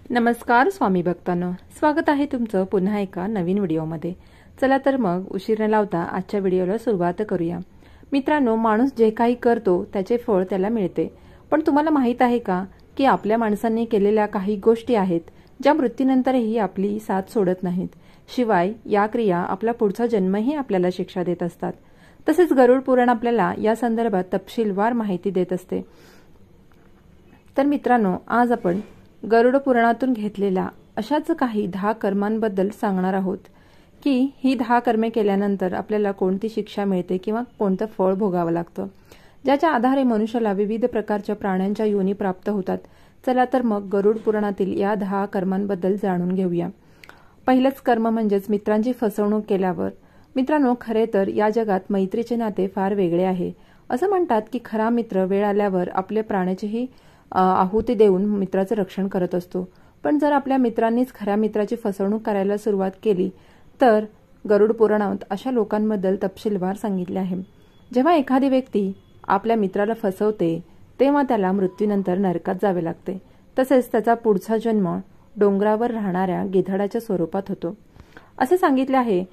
नमस्कार स्वामी भक्तांनो, स्वागत आहे तुमचं पुन्हा एका नवीन व्हिडिओमध्ये। चला तर मग उशीर न लावता आजच्या व्हिडिओला सुरुवात करूया। मित्रांनो, माणूस जे काही करतो त्याचे फळ त्याला मिळते, पण तुम्हाला माहित आहे का की आपल्या माणसांनी केलेल्या काही गोष्टी आहेत ज्या मृत्यूनंतरही आपली साथ सोडत नाहीत। शिवाय या क्रिया आपला पुढचा जन्मही आपल्याला शिक्षा देत असतात। तसेच गरुड पुराण आपल्याला या संदर्भात तपशीलवार माहिती देत असते। तर मित्रांनो, आज आपण गरुड पुराणातून घेतलेल्या अशाच काही 10 कर्मांबद्दल सांगणार आहोत की ही 10 कर्मे केल्यानंतर आपल्याला कोणती शिक्षा मिळते किंवा कोणतं फळ भोगावं लागतं, ज्याच्या आधारे मनुष्याला विविध प्रकारच्या प्राण्यांच्या योनी प्राप्त होतात। चला तर मग गरुड पुराणातील या 10 कर्मांबद्दल जाणून घेऊया। पहिलंच कर्म म्हणजेच मित्रांची फसवणूक केल्यावर। मित्रांनो, खरे तर या जगात मैत्रीचे नाते फार वेगळे आहे। असं म्हणतात की खरा मित्र वेळ आल्यावर आपल्या प्राण्याचीही आहुती देऊन मित्राचं रक्षण करत असतो। पण जर आपल्या मित्रांनीच खऱ्या मित्राची फसवणूक करायला सुरुवात केली तर गरुड पुराणात अशा लोकांबद्दल तपशीलवार सांगितले आहे। जेव्हा एखादी व्यक्ती आपल्या मित्राला फसवते तेव्हा त्याला मृत्यूनंतर नरकात जावे लागते। तसेच त्याचा पुढचा जन्म डोंगरावर राहणाऱ्या गिधाडाच्या स्वरूपात होतो असे सांगितले आहे।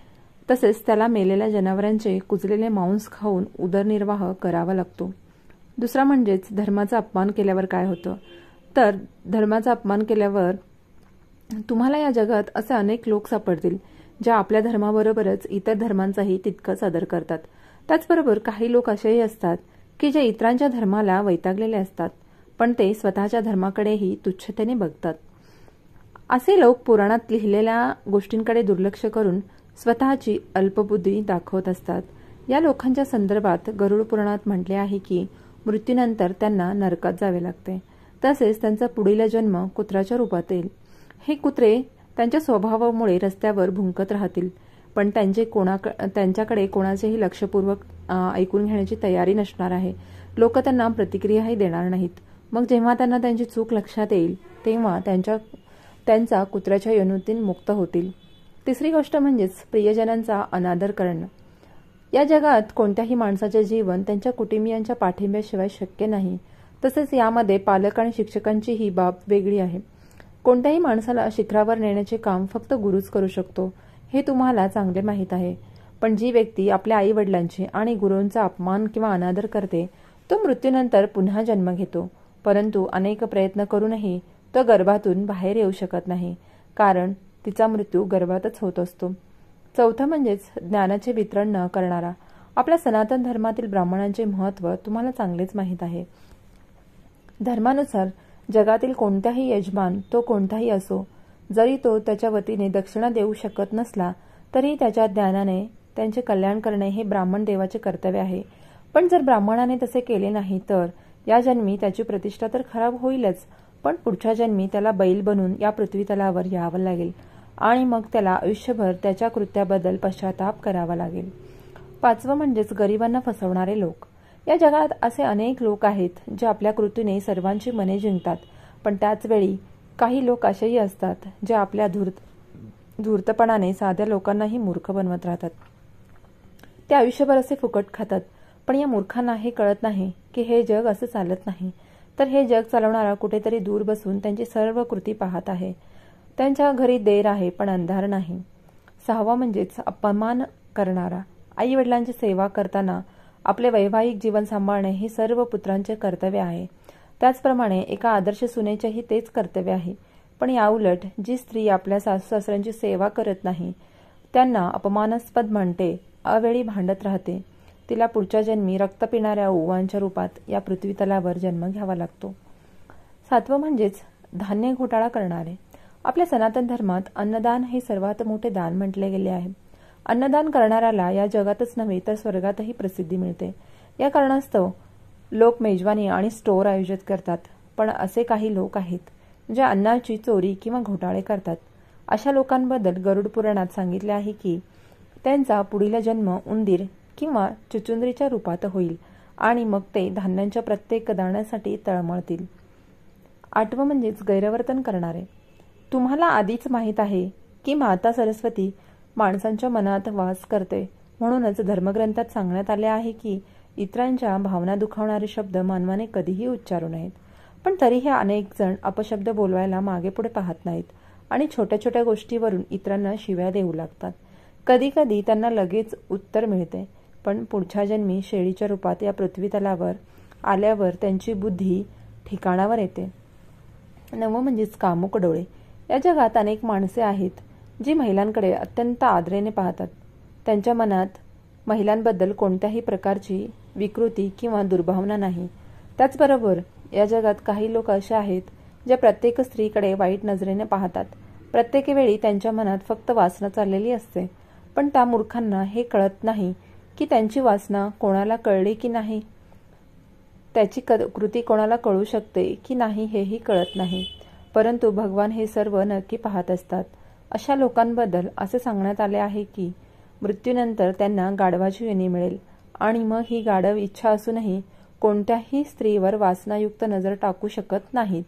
तसेच त्याला मेलेल्या जनावरांचे कुजलेले मांस खाऊन उदरनिर्वाह करावा लागतो। दुसरा म्हणजेच धर्माचा अपमान केल्यावर काय होतं, तर धर्माचा अपमान केल्यावर तुम्हाला या जगात असे अनेक लोक सापडतील जे आपल्या धर्माबरोबरच इतर धर्मांचाही तितकाच आदर करतात। त्याचबरोबर काही लोक असेही असतात की जे इतरांच्या धर्माला वैतागलेले असतात, पण ते स्वतःच्या धर्माकडेही तुच्छतेने बघतात। असे लोक पुराणात लिहिलेल्या गोष्टींकडे दुर्लक्ष करून स्वतःची अल्पबुद्धी दाखवत असतात। या लोकांच्या संदर्भात गरुड पुराणात म्हटले आहे की मृत्यूनंतर त्यांना नरकात जावे लागते। तसेच त्यांचा पुढील जन्म कुत्र्याच्या रूपात येईल। हे कुत्रे त्यांच्या स्वभावामुळे रस्त्यावर भुंकत राहतील, पण त्यांच्याकडे कोणाचेही लक्षपूर्वक ऐकून घेण्याची तयारी नसणार आहे। लोक त्यांना प्रतिक्रियाही देणार नाहीत। मग जेव्हा त्यांना त्यांची चूक लक्षात येईल तेव्हा त्यांचा कुत्र्याच्या योनीतून मुक्त होतील। तिसरी गोष्ट म्हणजेच प्रियजनांचा अनादर करणं। या जगात कोणत्याही माणसाचे जीवन त्यांच्या कुटुंबियांच्या पाठिंब्याशिवाय शक्य नाही। तसेच यामध्ये पालक आणि शिक्षकांची ही बाब वेगळी आहे। कोणत्याही माणसाला शिखरावर नेण्याचे काम फक्त गुरुच करू शकतो, हे तुम्हाला चांगले माहीत आहे। पण जी व्यक्ती आपल्या आई वडिलांची आणि गुरूंचा अपमान किंवा अनादर करते तो मृत्यूनंतर पुन्हा जन्म घेतो, परंतु अनेक प्रयत्न करूनही तो गर्भातून बाहेर येऊ शकत नाही, कारण तिचा मृत्यू गर्भातच होत असतो। चौथं म्हणजेच ज्ञानाचे वितरण न करणारा। आपल्या सनातन धर्मातील ब्राह्मणांचे महत्त्व तुम्हाला चांगलेच माहीत आहे। धर्मानुसार जगातील कोणताही यजमान तो कोणताही असो, जरी तो त्याच्या वतीने दक्षिणा देऊ शकत नसला तरी त्याच्या ज्ञानाने त्यांचे कल्याण करणे हे ब्राह्मण देवाचे कर्तव्य आहे। पण जर ब्राह्मणाने तसे केले नाही तर या जन्मी त्याची प्रतिष्ठा तर खराब होईलच, पण पुढच्या जन्मी त्याला बैल बनून या पृथ्वीतलावर यावं लागेल आणि मग त्याला आयुष्यभर त्याच्या कृत्याबद्दल पश्चाताप करावा लागेल। पाचवं म्हणजेच गरिबांना फसवणारे लोक। या जगात असे अनेक लोक आहेत जे आपल्या कृतीने सर्वांची मने जिंकतात, पण त्याच वेळी काही लोक असेही असतात जे आपल्या धूर्तपणाने साध्या लोकांनाही मूर्ख बनवत राहतात। ते आयुष्यभर असे फुकट खातात, पण या मूर्खांना हे कळत नाही की हे जग असं चालत नाही, तर हे जग चालवणारा कुठेतरी दूर बसून त्यांची सर्व कृती पाहत आहे। त्यांच्या घरी देर आहे पण अंधार नाही। सहावा म्हणजेच अपमान करणारा। आई वडिलांची सेवा करताना आपले वैवाहिक जीवन सांभाळणे हे सर्व पुत्रांचे कर्तव्य आहे। त्याचप्रमाणे एका आदर्श सुनेचेही तेच कर्तव्य आहे। पण याउलट जी स्त्री आपल्या सासू सासऱ्यांची सेवा करत नाही त्यांना अपमानास्पद म्हणते, अवेळी भांडत राहते, तिला पुढच्या जन्मी रक्त पिणाऱ्या ओवांच्या रूपात या पृथ्वीतलावर जन्म घ्यावा लागतो। सातवं म्हणजेच धान्य घोटाळा करणारे। आपल्या सनातन धर्मात अन्नदान हे सर्वात मोठे दान म्हटले गेले आहे। अन्नदान करणाऱ्याला या जगातच नव्हे तर स्वर्गातही प्रसिद्धी मिळते। या कारणास्तव लोक मेजवानी आणि स्टोअर आयोजित करतात, पण असे काही लोक आहेत जे अन्नाची चोरी किंवा घोटाळे करतात। अशा लोकांबद्दल गरुड पुराणात सांगितले आहे की त्यांचा पुढील जन्म उंदीर किंवा चुचुंदरीच्या रूपात होईल आणि मग ते धान्यांच्या प्रत्येक दाण्यासाठी तळमळतील। आठवं म्हणजेच गैरवर्तन करणारे। तुम्हाला आधीच माहीत आहे की माता सरस्वती माणसांच्या मनात वास करते, म्हणूनच धर्मग्रंथात सांगण्यात आले आहे की इतरांच्या भावना दुखावणारे शब्द मानवाने कधीही उच्चारू नयेत। पण तरीही अनेक जण अपशब्द बोलवायला मागे पुढे पाहत नाहीत आणि छोट्या छोट्या गोष्टीवरून इतरांना शिव्या देऊ लागतात. कधी कधी त्यांना लगेच उत्तर मिळते, पण पुढच्या जन्मी शेळीच्या रूपात या पृथ्वीतलावर आल्यावर त्यांची बुद्धी ठिकाणावर येते. 9 म्हणजेच कामुक डोळे. या जगात अनेक माणसे आहेत जी महिलांकडे अत्यंत आदरेने पाहतात. त्यांच्या मनात महिलांबद्दल कोणत्याही प्रकारची विकृती किंवा दुर्भावना नाही. त्याचबरोबर या जगात काही लोक असे आहेत जे प्रत्येक स्त्रीकडे वाईट नजरेने पाहतात. प्रत्येक वेळी त्यांच्या मनात फक्त वासना चाललेली असते, पण त्या मूर्खांना हे कळत नाही की त्यांची वासना कोणाला कळली की नाही, त्याची कृती कोणाला कळू शकते की नाही हेही कळत नाही. परंतु भगवान हे सर्व नक्की पाहत असतात. अशा लोकांबद्दल असे सांगण्यात आले आहे की मृत्यूनंतर त्यांना गाढवाची योनी मिळेल आणि मग ही गाढव इच्छा असूनही कोणत्याही स्त्रीवर वासनायुक्त नजर टाकू शकत नाहीत.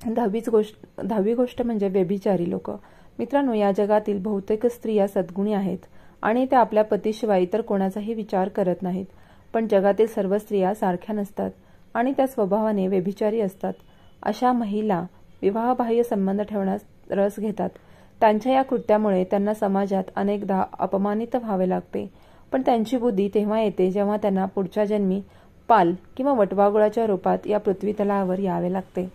10वी गोष्ट म्हणजे व्यभिचारी लोक. मित्रांनो, या जगातील बहुतेक स्त्रिया सद्गुणी आहेत आणि त्या आपल्या पतीशिवाय इतर कोणाचाही विचार करत नाहीत. पण जगातील सर्व स्त्रिया सारख्या नसतात आणि त्या स्वभावाने व्यभिचारी असतात. अशा महिला विवाहबाह्य संबंध ठेवण्यास रस घेतात. त्यांच्या या कृत्यामुळे त्यांना समाजात अनेकदा अपमानित व्हावे लागते. पण त्यांची बुद्धी तेव्हा येते जेव्हा त्यांना पुढच्या जन्मी पाल किंवा वटवाघुळाच्या रूपात या पृथ्वीतलावर यावे लागते.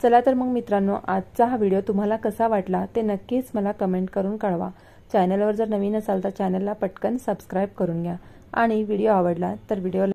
चला तर मग मित्रांनो, आजचा हा व्हिडिओ तुम्हाला कसा वाटला ते नक्कीच मला कमेंट करून कळवा. चॅनलवर जर नवीन असाल तर चॅनलला पटकन सबस्क्राईब करून घ्या आणि व्हिडिओ आवडला तर व्हिडिओला